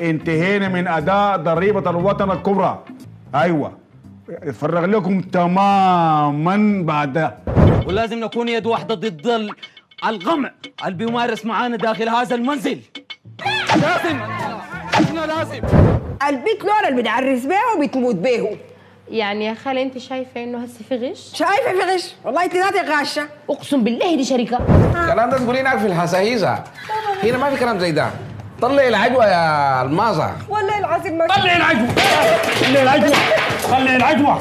انتهينا من اداء ضريبه الوطن الكبرى. ايوه، اتفرغ لكم تماما بعد ده. ولازم نكون يد واحده ضد القمع اللي بيمارس معانا داخل هذا المنزل. لازم احنا لازم البيت لولا اللي بتعرس بيه وبتموت بيه. يعني يا خالة انت شايفه انه هسه في غش؟ شايفه في غش؟ والله انت ذاتك غاشه. اقسم بالله دي شركه. الكلام ده تقولين في الحساهيزه. هنا ما في كلام زي ده. طلعي العجوه يا المازه. والله العظيم ما طلع العجوه، طلع العجوه، طلع العجوه.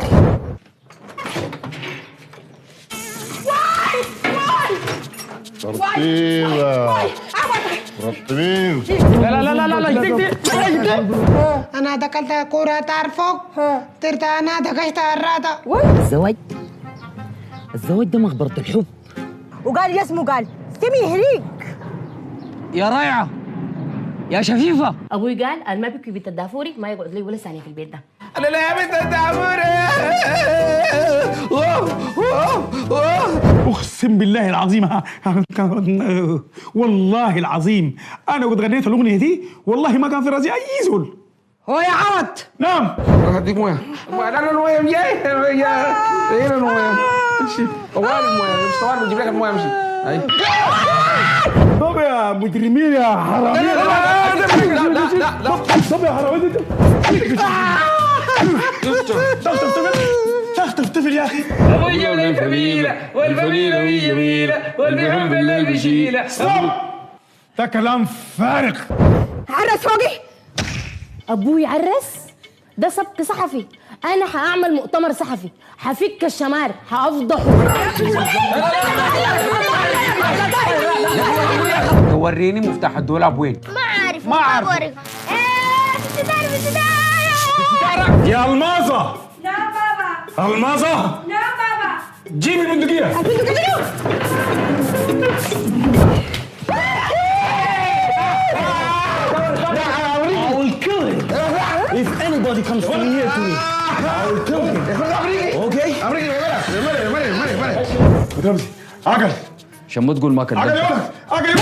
رطيبة رطبين. لا لا لا لا لا أنا دخلت كورة تعرفوك طرت أنا دخلت الرادة. الزواج ده مخبرة الحب. وقال اسمه قال سمي هريك. يا رايعة يا شفيفة. ابوي قال ما بيكوي بنت الدافوري ما يقعد لي ولا ثانيه في البيت ده. انا لا يا بنت الدعموري. اقسم بالله العظيم والله العظيم انا قد غنيت الاغنيه دي والله ما كان في راسي اي زول. هو يا عوض. نعم. هديك مويه. انا المويه جاي. هنا المويه. امشي. طوال المويه. مش طوال بجيب لك المويه امشي. اي. طب يا مجرمين يا حرامية. لا طب يا حرامية. تختفل يا اخي. ابويا ولا الفميلة والفميلة وهي جميلة والبيحب اللي بيشيلة. ده كلام فارغ. عرس فوقي. ابوي عرس؟ ده سبق صحفي. انا هاعمل مؤتمر صحفي، هفك الشمار، هافضحه. وريني مفتاح الدولاب وين؟ ما عارف. يا المازة. نعم بابا. المازة. نعم بابا. جيبي البندقية. I will kill him. If anybody comes to me here to me, I will kill him. Okay? رمزي عقل. عشان ما تقول ما كذبت. عقل.